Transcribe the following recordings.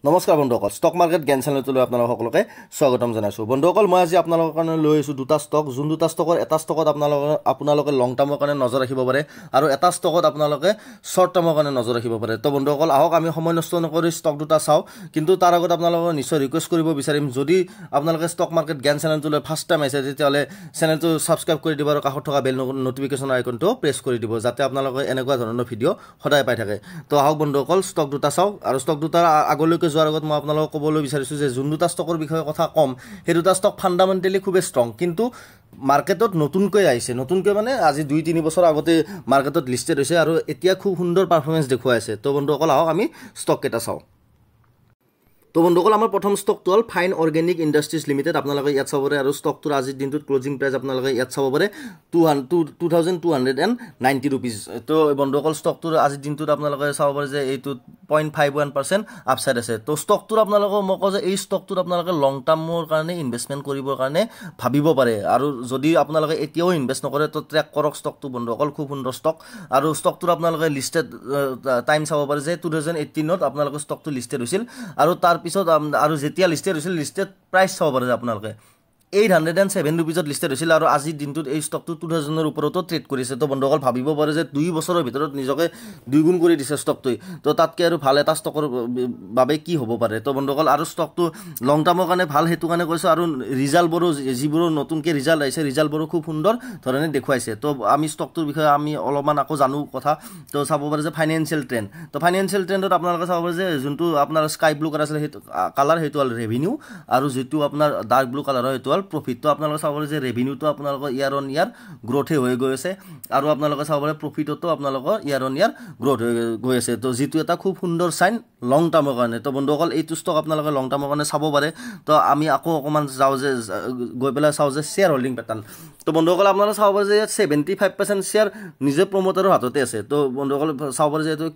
নমস্কাৰ বন্ধুসকল, stock market জ্ঞান চেনেলটোলৈ আপোনালোক সকলোকে স্বাগতম জনাইছোঁ। বন্ধুসকল, মই আজি আপোনালোকৰ কাৰণে লৈ আহিছোঁ দুটা ষ্টক, যোন দুটা ষ্টকৰ এটা ষ্টকত আপোনালোকে লং টাৰ্মৰ কাৰণে নজৰ ৰাখিব পাৰে আৰু এটা ষ্টকত আপোনালোকে শ্বৰ্ট টাৰ্মৰ কাৰণে নজৰ ৰাখিব পাৰে। তো বন্ধুসকল, আহক আমি সময় নষ্ট নকৰি ষ্টক দুটা চাওঁ। কিন্তু তাৰ আগত আপোনালোকক নিশ্চয় ৰিকুৱেষ্ট কৰিব বিচাৰিম, যদি আপোনালোকে ষ্টক মাৰ্কেট জ্ঞান চেনেলটোলৈ ফাৰ্ষ্ট টাইম আহিছে তেতিয়াহ'লে চেনেলটো ছাবস্ক্ৰাইব কৰি দিব আৰু কাষত থকা বেল নটিফিকেশ্যন আইকনটো প্ৰেছ কৰি দিব, যাতে আপোনালোকে এনেকুৱা ধৰণৰ ভিডিঅ' সদায় পাই থাকে। তো আহক বন্ধুসকল, ষ্টক দুটা চাওঁ। আৰু ষ্টক দুটাৰ আগলৈকে যোৱাৰ আগত মই আপোনালোকক ক'বলৈ বিচাৰিছোঁ যে যোন দুটা ষ্টকৰ বিষয়ে কথা ক'ম, সেই দুটা ষ্টক ফাণ্ডামেণ্টেলি খুবেই ষ্ট্ৰং, কিন্তু মাৰ্কেটত নতুনকৈ আহিছে। নতুনকৈ মানে আজি 2-3 বছৰ আগতে মাৰ্কেটত লিষ্টেড হৈছে আৰু এতিয়া খুব সুন্দৰ পাৰফৰ্মেঞ্চ দেখুৱাই আছে। তো বন্ধুসকল, আহক আমি ষ্টককেইটা চাওঁ। তো বন্ধুসকল, আমাৰ প্ৰথম ষ্টকটো হ'ল ফাইন অৰ্গেনিক ইণ্ডাষ্ট্ৰিজ লিমিটেড। আপোনালোকে ইয়াত চাব পাৰে আৰু ষ্টকটোৰ আজিৰ দিনটোত ক্লজিং প্ৰাইচ আপোনালোকে ইয়াত চাব পাৰে 2290 ৰুপিজ। তো বন্ধুসকল, ষ্টকটোৰ আজিৰ দিনটোত আপোনালোকে চাব পাৰে যে এইটো 0.51% আপছাইড আছে। তো ষ্টকটোৰ আপোনালোকক মই কওঁ যে এই ষ্টকটোত আপোনালোকে লং টাৰ্মৰ কাৰণে ইনভেষ্টমেণ্ট কৰিবৰ কাৰণে ভাবিব পাৰে, আৰু যদি আপোনালোকে এতিয়াও ইনভেষ্ট নকৰে তো ট্ৰেক কৰক ষ্টকটো। বন্ধুসকল, খুব সুন্দৰ ষ্টক। আৰু ষ্টকটোৰ আপোনালোকে লিষ্টেড টাইম চাব পাৰে যে 2018ত আপোনালোকে ষ্টকটো লিষ্টেড হৈছিল, আৰু তাৰপিছত আৰু যেতিয়া লিষ্টেড হৈছিল লিষ্টেড প্ৰাইচ চাব পাৰে যে আপোনালোকে 807 ৰুপিজত লিষ্টেড হৈছিল, আৰু আজিৰ দিনটোত এই ষ্টকটো 2000ৰ ওপৰতো ট্ৰেড কৰিছে। তো বন্ধুসকল, ভাবিব পাৰে যে 2 বছৰৰ ভিতৰত নিজকে 2 গুণ কৰি দিছে ষ্টকটোৱে। তো তাতকৈ আৰু ভাল এটা ষ্টকৰ বাবে কি হ'ব পাৰে। তো বন্ধুসকল, আৰু ষ্টকটো লং টাৰ্মৰ কাৰণে ভাল, সেইটো কাৰণে কৈছোঁ। আৰু ৰিজাল্টবোৰো, যিবোৰো নতুনকৈ ৰিজাল্ট আহিছে, ৰিজাল্টবোৰো খুব সুন্দৰ ধৰণে দেখুৱাইছে। তো আমি ষ্টকটোৰ বিষয়ে আমি অলপমান আকৌ জানো কথা। তো চাব পাৰে যে ফাইনেন্সিয়েল ট্ৰেণ্ড। তো ফাইনেন্সিয়েল ট্ৰেণ্ডত আপোনালোকে চাব পাৰে যে যোনটো আপোনাৰ স্কাই ব্লু কালাৰ আছিলে সেইটো কালাৰ, সেইটো হ'ল ৰেভিনিউ, আৰু যিটো আপোনাৰ ডাৰ্ক ব্লু কালাৰ হয় সেইটো প্ৰফিট। তো আপোনালোকে চাব পাৰে যে ৰেভিনিউটো আপোনালোকৰ ইয়াৰ অন ইয়াৰ গ্ৰ'থে হৈ গৈ আছে, আৰু আপোনালোকে চাব পাৰে প্ৰফিটতো আপোনালোকৰ ইয়াৰ অন ইয়াৰ গ্ৰ'থ হৈ গৈ আছে। তো যিটো এটা খুব সুন্দৰ চাইন লং টাৰ্মৰ কাৰণে। তো বন্ধুসকল, এইটো ষ্টক আপোনালোকে লং টাৰ্মৰ কাৰণে চাব পাৰে। তো আমি আকৌ অকণমান যাওঁ যে গৈ পেলাই চাওঁ যে শ্বেয়াৰ হোল্ডিং পেটাৰ্ণ। তো বন্ধুসকল, আপোনালোকে চাব পাৰে যে ইয়াত 75% শ্বেয়াৰ নিজে প্ৰমোটাৰৰ হাততে আছে। তো বন্ধুসকল, চাব পাৰে যে এইটো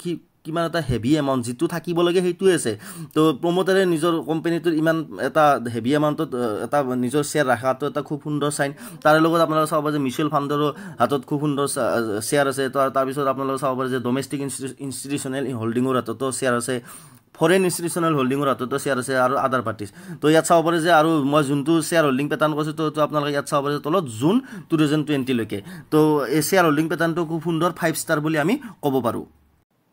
কিমান এটা হেভি এমাউণ্ট, যিটো থাকিব লাগে সেইটোৱে আছে। তো প্ৰমোটাৰে নিজৰ কোম্পানীটোৰ ইমান এটা হেভি এমাউণ্টত এটা নিজৰ শ্বেয়াৰ ৰখাটো এটা খুব সুন্দৰ চাইন। তাৰে লগত আপোনালোকে চাব পাৰে যে মিউচুৱেল ফাণ্ডৰো হাতত খুব সুন্দৰ শ্বেয়াৰ আছে। তো তাৰপিছত আপোনালোকে চাব পাৰে যে ডমেষ্টিক ইনষ্টিটিউচনেল হোল্ডিঙৰ হাততো শ্বেয়াৰ আছে, ফৰেইন ইনষ্টিটিউচনেল হোল্ডিঙৰ হাততো শ্বেয়াৰ আছে, আৰু আদাৰ পাৰ্টিজ। তো ইয়াত চাব পাৰে যে, আৰু মই যোনটো শ্বেয়াৰ হোল্ডিং পেটাৰ্ণ কৈছোঁ, তো আপোনালোকে ইয়াত চাব পাৰে তলত জুন 2020লৈকে। তো এই শ্বেয়াৰ হোল্ডিং পেটাৰ্ণটো খুব সুন্দৰ 5 ষ্টাৰ বুলি আমি ক'ব পাৰোঁ।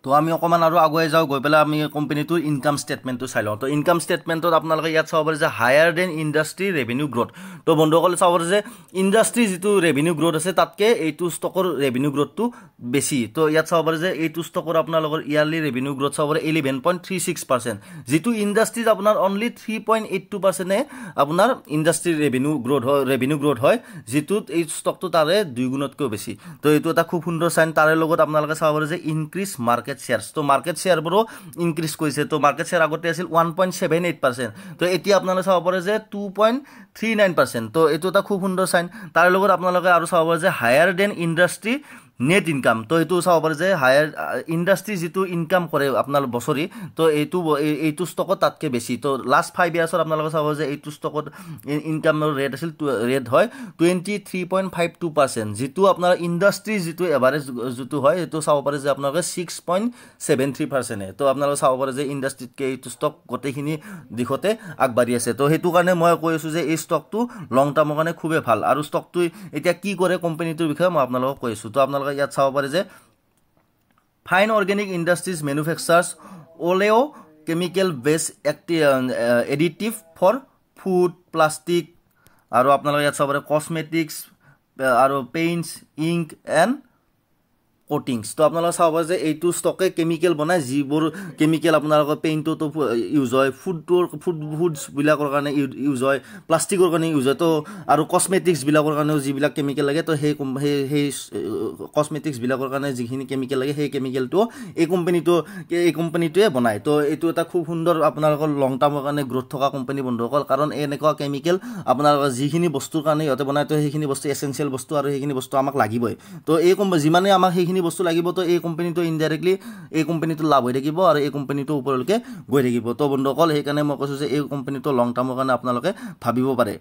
তো আমি অকণমান আৰু আগুৱাই যাওঁ, গৈ পেলাই আমি কোম্পানীটোৰ ইনকাম ষ্টেটমেণ্টটো চাই লওঁ। তো ইনকাম ষ্টেটমেণ্টত আপোনালোকে ইয়াত চাব পাৰে যে higher than industry revenue growth. তো বন্ধুসকলে চাব পাৰে যে ইণ্ডাষ্ট্ৰি যিটো ৰেভিনিউ গ্ৰ'থ আছে তাতকৈ এইটো ষ্টকৰ ৰেভিনিউ গ্ৰ'থটো বেছি। তো ইয়াত চাব পাৰে যে এইটো ষ্টকৰ আপোনালোকৰ ইয়াৰলি ৰেভিনিউ গ্ৰ'থ চাব পাৰে 11.36%, যিটো ইণ্ডাষ্ট্ৰিজ আপোনাৰ অনলি 3.82%হে আপোনাৰ ইণ্ডাষ্ট্ৰিৰ ৰেভিনিউ গ্ৰ'থ হয়, যিটোত এই ষ্টকটো তাৰে 2 গুণতকৈও বেছি। তো এইটো এটা খুব সুন্দৰ চাইন। তাৰে লগত আপোনালোকে চাব পাৰে যে ইনক্ৰিজ মাৰ্কেট শ্বেয়াৰ্ছ। তো মাৰ্কেট শ্বেয়াৰবোৰো ইনক্ৰিজ কৰিছে। তো মাৰ্কেট শ্বেয়াৰ আগতে আছিল 1.78%, তো এতিয়া আপোনালোকে চাব পাৰে যে 2.39%। তো এইটো এটা খুব সুন্দৰ চাইন। তাৰ লগত আপোনালোকে আৰু চাব পাৰে যে higher than industry net income. তো এইটো চাব পাৰে যে হায়াৰ ইণ্ডাষ্ট্ৰি যিটো ইনকাম কৰে আপোনাৰ বছৰি, তো এইটো ষ্টকত তাতকৈ বেছি। তো লাষ্ট 5 ইয়াৰ্ছত আপোনালোকে চাব যে এইটো ষ্টকত ইনকামৰ ৰেট হয় 23.52%, যিটো আপোনাৰ ইণ্ডাষ্ট্ৰি যিটো এভাৰেজ যিটো হয় সেইটো চাব পাৰে যে আপোনালোকে 6.73%। তো আপোনালোকে চাব পাৰে যে ইণ্ডাষ্ট্ৰিতকৈ এইটো ষ্টক গোটেইখিনি দিশতে আগবাঢ়ি আছে। তো সেইটো কাৰণে মই কৈ আছোঁ যে এই ষ্টকটো লং টাৰ্মৰ কাৰণে খুবেই ভাল। আৰু ষ্টকটো এতিয়া কি কৰে কোম্পানীটোৰ বিষয়ে মই আপোনালোকক কৈ আছোঁ। তো আপোনালোকে ইয়াত চাব পাৰে যে fine organic industries manufacturers also chemical base additive for food, plastic, আৰু আপোনালোকে ইয়াত চাব পাৰে কছমেটিক্স, আৰু পেইণ্টছ, ইংক এণ্ড কোটিংছ। তো আপোনালোকে চাব পাৰে যে এইটো ষ্টকে কেমিকেল বনায়, যিবোৰ কেমিকেল আপোনালোকৰ পেইণ্টতো ইউজ হয়, ফুডছবিলাকৰ কাৰণে ইউজ হয়, প্লাষ্টিকৰ কাৰণে ইউজ হয়। তো আৰু কছমেটিক্সবিলাকৰ কাৰণেও যিবিলাক কেমিকেল লাগে, তো সেই কছমেটিক্সবিলাকৰ কাৰণে যিখিনি কেমিকেল লাগে সেই কেমিকেলটো এই কোম্পানীটোৱে বনায়। তো এইটো এটা খুব সুন্দৰ আপোনালোকৰ লং টাৰ্মৰ কাৰণে গ্ৰ'থ থকা কোম্পানী বন্ধুসকল, কাৰণ এনেকুৱা কেমিকেল আপোনালোকৰ যিখিনি বস্তুৰ কাৰণে সিহঁতে বনায়, তো সেইখিনি বস্তু এচেঞ্চিয়েল বস্তু, আৰু সেইখিনি বস্তু আমাক লাগিবই। তো এই যিমানে আমাক সেইখিনি বস্তু লাগিব, তো এই কোম্পানীটো ইনডাইৰেক্টলি এই কোম্পানীটো লাভ হৈ থাকিব, আৰু এই কোম্পানীটো ওপৰলৈকে গৈ থাকিব। তো বন্ধুসকল, সেইকাৰণে মই কৈছোঁ যে এই কোম্পানীটো লং টাৰ্মৰ কাৰণে আপোনালোকে ভাবিব পাৰে।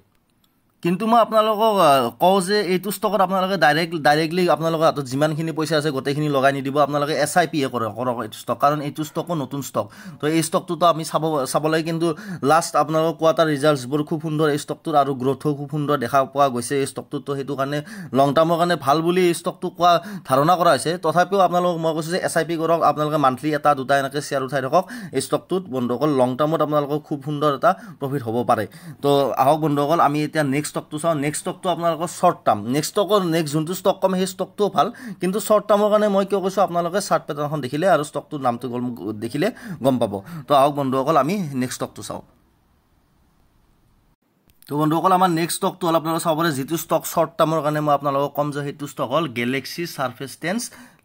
কিন্তু মই আপোনালোকক কওঁ যে এইটো ষ্টকত আপোনালোকে ডাইৰেক্টলি আপোনালোকৰ হাতত যিমানখিনি পইচা আছে গোটেইখিনি লগাই নিদিব আপোনালোকে SIP কৰক এইটো ষ্টক কাৰণ এইটো ষ্টকো নতুন ষ্টক তো এই ষ্টকটোতো আমি চাব লাগে কিন্তু লাষ্ট আপোনালোকৰ কোৱাৰ্টাৰ ৰিজাল্টছবোৰ খুব সুন্দৰ এই ষ্টকটোৰ আৰু গ্ৰথো খুব সুন্দৰ দেখা পোৱা গৈছে এই ষ্টকটোত তো সেইটো কাৰণে লং টাৰ্মৰ কাৰণে ভাল বুলি এই ষ্টকটো কোৱা ধাৰণা কৰা হৈছে তথাপিও আপোনালোকক মই কৈছোঁ যে SIP কৰক আপোনালোকে মান্থলি এটা দুটা এনেকৈ শ্বেয়াৰ উঠাই ৰাখক এই ষ্টকটোত বন্ধুসকল লং টাৰ্মত আপোনালোকৰ খুব সুন্দৰ এটা প্ৰফিট হ'ব পাৰে তো আহক বন্ধুসকল আমি এতিয়া নেক্সট ষ্টকটো চাওঁ নেক্সট ষ্টকটো আপোনালোকৰ শ্বৰ্ট টাৰ্ম নেক্সট যোনটো ষ্টক কম সেই ষ্টকটোও ভাল কিন্তু শ্বৰ্ট টাৰ্মৰ কাৰণে মই কিয় কৈছোঁ আপোনালোকে চাৰ্ট পেটাৰ্ণখন দেখিলে আৰু ষ্টকটোৰ নামটো দেখিলে গম পাব তো আহক বন্ধুসকল আমি নেক্সট ষ্টকটো চাওঁ তো বন্ধুসকল আমাৰ নেক্সট ষ্টকটো হ'ল আপোনালোকে চাব পাৰে যিটো ষ্টক শ্বৰ্ট টাৰ্মৰ কাৰণে মই আপোনালোকক ক'ম যে সেইটো ষ্টক হ'ল গেলেক্সি ছাৰ্ফেচটেন্স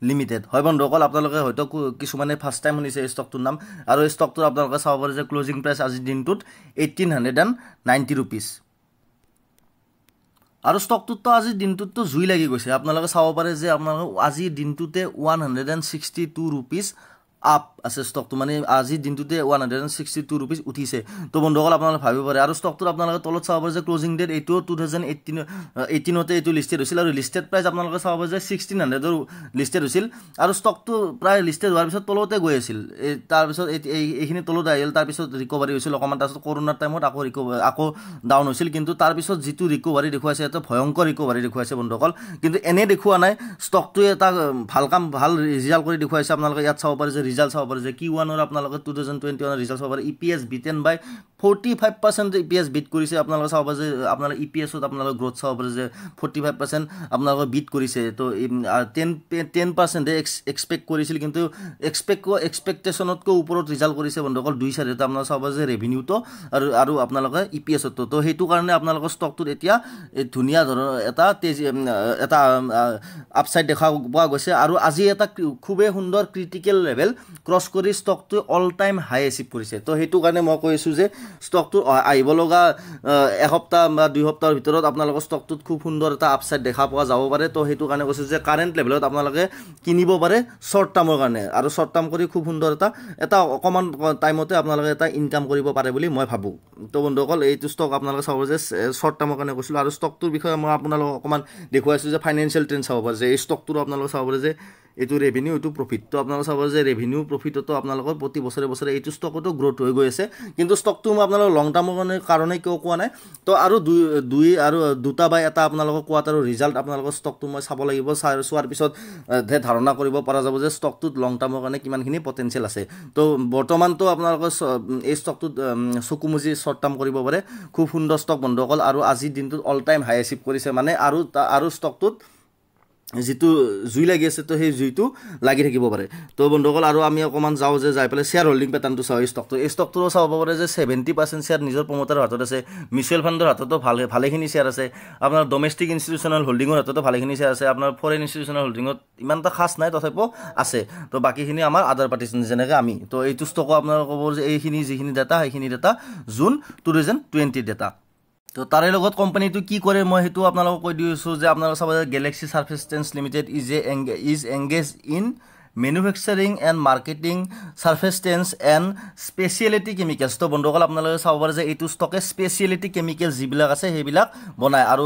লিমিটেড হয় বন্ধুসকল আপোনালোকে হয়তো কিছুমানে ফাৰ্ষ্ট টাইম শুনিছে এই ষ্টকটোৰ নাম আৰু এই ষ্টকটোৰ আপোনালোকে চাব পাৰে যে ক্লজিং প্ৰাইচ আজিৰ দিনটোত 1890 ৰুপিজ আৰু ষ্টকটোতো আজিৰ দিনটোতো জুই লাগি গৈছে আপোনালোকে চাব পাৰে যে আপোনালোকে আজিৰ দিনটোতে 162 ৰুপিজ আপ আছে ষ্টকটো মানে আজিৰ দিনটোতে 162 ৰুপিজ উঠিছে তো বন্ধুসকল আপোনালোকে ভাবিব পাৰে আৰু ষ্টকটোৰ আপোনালোকে তলত চাব পাৰে যে ক্লজিং ডেট এইটো 2018তে এইটো লিষ্টেড হৈছিল আৰু লিষ্টেড প্ৰাইচ আপোনালোকে চাব পাৰে যে 1600ৰ লিষ্টেড হৈছিল আৰু ষ্টকটো প্ৰায় লিষ্টেড হোৱাৰ পিছত তলতে গৈ আছিল তাৰপিছত এইখিনি তলত আহিল তাৰপিছত ৰিকভাৰী হৈছিল অকণমান তাৰপিছত কৰোণাৰ টাইমত আকৌ ডাউন হৈছিল কিন্তু তাৰপিছত যিটো ৰিকভাৰী দেখুৱাইছে এটা ভয়ংকৰ ৰিকভাৰী দেখুৱাইছে বন্ধুসকল কিন্তু এনে দেখুওৱা নাই ষ্টকটোৱে এটা ভাল ৰিজাল্ট কৰি দেখুৱাইছে আপোনালোকে ইয়াত চাব পাৰে যে ৰিজাল্ট চাব পাৰে যে Q1ৰ আপোনালোকে 2021 ৰিজাল্ট চাব পাৰে EPS বিটেন বাই 45% EPS বিট কৰিছে আপোনালোকে চাব পাৰে যে আপোনালোকে EPSত আপোনালোকে গ্ৰোথ চাব পাৰে যে 45% আপোনালোকে বিট কৰিছে তো 10% এক্সপেক্ট কৰিছিল কিন্তু এক্সপেক্টেশ্যনতকৈ ওপৰত ৰিজাল্ট কৰিছে বন্ধুসকল 2/4 আপোনালোকে চাব পাৰে যে ৰেভিনিউটো আৰু আপোনালোকে EPSত তো সেইটো কাৰণে আপোনালোকৰ ষ্টকটোত এতিয়া ধুনীয়া ধৰণৰ এটা আপসাইড দেখা পোৱা গৈছে আৰু আজি এটা খুবেই সুন্দৰ ক্ৰিটিকেল লেভেল ক্ৰছ কৰি ষ্টকটো অল টাইম হাই এচিভ কৰিছে তো সেইটো কাৰণে মই কৈছোঁ যে ষ্টকটো আহিব লগা এসপ্তাহ বা 2 সপ্তাহৰ ভিতৰত আপোনালোকৰ ষ্টকটোত খুব সুন্দৰ এটা আপসাইড দেখা পোৱা যাব পাৰে তো সেইটো কাৰণে কৈছোঁ যে কাৰেণ্ট লেভেলত আপোনালোকে কিনিব পাৰে শ্বৰ্ট টাৰ্মৰ কাৰণে আৰু শ্বৰ্ট টাৰ্ম কৰি খুব সুন্দৰ এটা অকণমান টাইমতে আপোনালোকে এটা ইনকাম কৰিব পাৰে বুলি মই ভাবোঁ তো বন্ধুসকল এইটো ষ্টক আপোনালোকে চাব যে শ্বৰ্ট টাৰ্মৰ কাৰণে কৈছিলোঁ আৰু ষ্টকটোৰ বিষয়ে মই আপোনালোকক অকণমান দেখুৱাইছোঁ যে ফাইনেন্সিয়েল ট্ৰেণ্ড চাব পাৰে যে এই ষ্টকটোৰো আপোনালোকে চাব পাৰে যে এইটো ৰেভিনিউ এইটো প্ৰফিট তো আপোনালোকে চাব যে ৰেভিনিউ প্ৰফিটতো আপোনালোকৰ প্ৰতি বছৰে এইটো ষ্টকতো গ্ৰোথ হৈ গৈ আছে কিন্তু ষ্টকটো মই আপোনালোকৰ লং টাৰ্মৰ কাৰণে কিয় কোৱা নাই তো আৰু দুটা বা এটা আপোনালোকৰ কোৱাৰ্টাৰৰ ৰিজাল্ট আপোনালোকৰ ষ্টকটো মই চাব লাগিব চোৱাৰ পিছত ধাৰণা কৰিব পৰা যাব যে ষ্টকটোত লং টাৰ্মৰ কাৰণে কিমানখিনি পটেঞ্চিয়েল আছে তো বৰ্তমানতো আপোনালোকৰ এই ষ্টকটোত চকুমুজি শ্বৰ্ট টাৰ্ম কৰিব পাৰে খুব সুন্দৰ ষ্টক বন্ধুসকল আৰু আজিৰ দিনটোত অল টাইম হাই এচিভ কৰিছে মানে আৰু ষ্টকটোত যিটো জুই লাগি আছে তো সেই জুইটো লাগি থাকিব পাৰে তো বন্ধুসকল আৰু আমি অকণমান যাওঁ যে যাই পেলাই শ্বেয়াৰ হোল্ডিং পেটাৰ্ণটো চাওঁ এই ষ্টকটোৰো চাব পাৰে যে 70% শ্বেয়াৰ নিজৰ প্ৰমোটাৰৰ হাতত আছে মিউচুৱেল ফাণ্ডৰ হাততো ভালেখিনি শ্বেয়াৰ আছে আপোনাৰ ডমেষ্টিক ইনষ্টিটিউচনেল হোল্ডিঙৰ হাততো ভালেখিনি শ্বেয়াৰ আছে আপোনাৰ ফৰেইন ইনষ্টিটিউচনেল হোল্ডিঙত ইমান এটা খাছ নাই তথাপিও আছে তো বাকীখিনি আমাৰ আদাৰ পাৰ্টিজ যেনেকৈ আমি তো এইটো ষ্টকো আপোনালোকে ক'ব যে এইখিনি যিখিনি ডাটা সেইখিনি ডাটা জুন 2020 ডাটা তো তাৰে লগত কোম্পানীটো কি কৰে মই সেইটো আপোনালোকক কৈ দিছোঁ যে আপোনালোকে চাব যে Galaxy surfactants limited is engage in manufacturing and marketing surfactants and specialty chemicals তো বন্ধুসকল আপোনালোকে চাব পাৰে যে এইটো ষ্টকে স্পেচিয়েলিটি কেমিকেলছ যিবিলাক আছে সেইবিলাক বনায় আৰু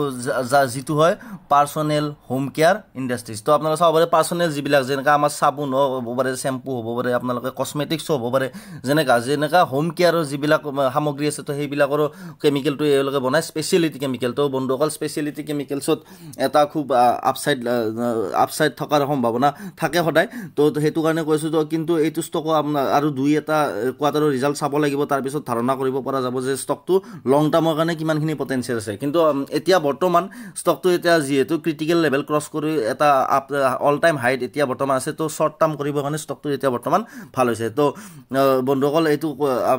যিটো হয় পাৰ্চনেল হোম কেয়াৰ ইণ্ডাষ্ট্ৰিজ তো আপোনালোকে চাব পাৰে পাৰ্চনেল যিবিলাক যেনেকৈ আমাৰ চাবোন হ'ব পাৰে চেম্পু হ'ব পাৰে আপোনালোকে কছমেটিক্স হ'ব পাৰে যেনেকৈ হোম কেয়াৰৰ যিবিলাক সামগ্ৰী আছে তো সেইবিলাকৰো কেমিকেলটো এওঁলোকে বনায় স্পেচিয়েলিটি কেমিকেল তো বন্ধুসকল স্পেচিয়েলিটি কেমিকেলছত এটা খুব আপসাইড থকাৰ সম্ভাৱনা থাকে সদায় তো সেইটো কাৰণে কৈছোঁ তো কিন্তু এইটো ষ্টকো আপোনাৰ আৰু এটা কোৱাৰ্টাৰৰ ৰিজাল্ট চাব লাগিব তাৰপিছত ধাৰণা কৰিব পৰা যাব যে ষ্টকটো লং টাৰ্মৰ কাৰণে কিমানখিনি পটেঞ্চিয়েল আছে কিন্তু এতিয়া বৰ্তমান ষ্টকটো এতিয়া যিহেতু ক্ৰিটিকেল লেভেল ক্ৰছ কৰি এটা অল টাইম হাইট এতিয়া বৰ্তমান আছে তো শ্বৰ্ট টাৰ্ম কৰিবৰ কাৰণে ষ্টকটো এতিয়া বৰ্তমান ভাল হৈছে তো বন্ধুসকল এইটো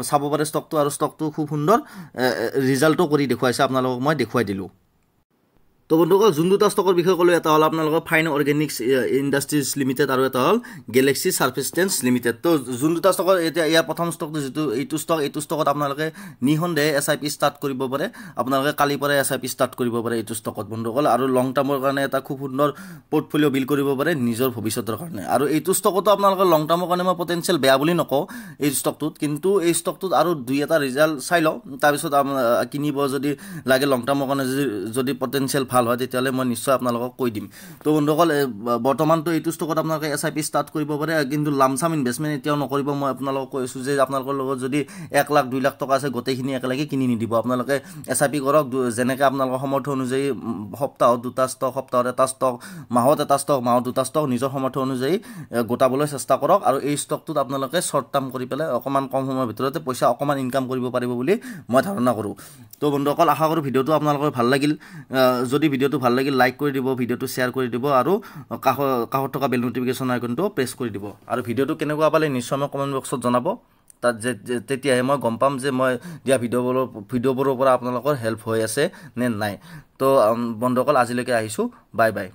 চাব পাৰে ষ্টকটো আৰু ষ্টকটো খুব সুন্দৰ ৰিজাল্টো কৰি দেখুৱাইছে আপোনালোকক মই দেখুৱাই দিলোঁ তো বন্ধুসকল যোন দুটা ষ্টকৰ বিষয়ে ক'লো এটা হ'ল আপোনালোকৰ ফাইন অৰ্গেনিক্স ইণ্ডাষ্ট্ৰিজ লিমিটেড আৰু এটা হ'ল গেলেক্সি সাৰ্ফেষ্টেন্স লিমিটেড তো যোন দুটা ষ্টকৰ এতিয়া ইয়াৰ প্ৰথম ষ্টকটো যিটো এইটো ষ্টকত আপোনালোকে নিঃসন্দেহে SIP ষ্টাৰ্ট কৰিব পাৰে আপোনালোকে কালিৰ পৰা SIP ষ্টাৰ্ট কৰিব পাৰে এইটো ষ্টকত বন্ধুসকল আৰু লং টাৰ্মৰ কাৰণে এটা খুব সুন্দৰ পৰ্টফলিঅ' বিল্ড কৰিব পাৰে নিজৰ ভৱিষ্যতৰ কাৰণে আৰু এইটো ষ্টকতো আপোনালোকে লং টাৰ্মৰ কাৰণে মই পটেনচিয়েল বেয়া বুলি নকওঁ এই ষ্টকটোত কিন্তু এই ষ্টকটোত আৰু দুই এটা ৰিজাল্ট চাই লওঁ তাৰপিছত কিনিব যদি লাগে লং টাৰ্মৰ কাৰণে যদি পটেনচিয়েল ভাল হয় তেতিয়াহ'লে মই নিশ্চয় আপোনালোকক কৈ দিম তো বন্ধুসকল বৰ্তমানতো এইটো ষ্টকত আপোনালোকে SIP ষ্টাৰ্ট কৰিব পাৰে কিন্তু লামচাম ইনভেষ্টমেণ্ট এতিয়াও নকৰিব মই আপোনালোকক কৈছোঁ যে আপোনালোকৰ লগত যদি 1 লাখ 2 লাখ টকা আছে গোটেইখিনি একেলগে কিনি নিদিব আপোনালোকে SIP কৰক যেনেকৈ আপোনালোকৰ সামৰ্থ্য অনুযায়ী সপ্তাহত 2টা ষ্টক সপ্তাহত 1টা ষ্টক মাহত 1টা ষ্টক মাহত 2টা ষ্টক নিজৰ সামৰ্থ্য অনুযায়ী গোটাবলৈ চেষ্টা কৰক আৰু এই ষ্টকটোত আপোনালোকে শ্বৰ্ট টাৰ্ম কৰি পেলাই অকণমান কম সময়ৰ ভিতৰতে পইচা অকণমান ইনকাম কৰিব পাৰিব বুলি মই ধাৰণা কৰোঁ তো বন্ধুসকল আশা কৰোঁ ভিডিঅ'টো আপোনালোকৰ ভাল লাগিল যদি ভিডিঅ'টো ভাল লাগিল লাইক কৰি দিব ভিডিঅ'টো শ্বেয়াৰ কৰি দিব আৰু কাষত থকা বেল নটিফিকেশ্যন আইকনটো প্ৰেছ কৰি দিব আৰু ভিডিঅ'টো কেনেকুৱা পালে নিশ্চয় মই কমেণ্ট বক্সত জনাব তাত তেতিয়াহে মই গম পাম যে মই দিয়া ভিডিঅ'বোৰৰ পৰা আপোনালোকৰ হেল্প হৈ আছে নে নাই তো বন্ধুসকল আজিলৈকে আহিছোঁ বাই বাই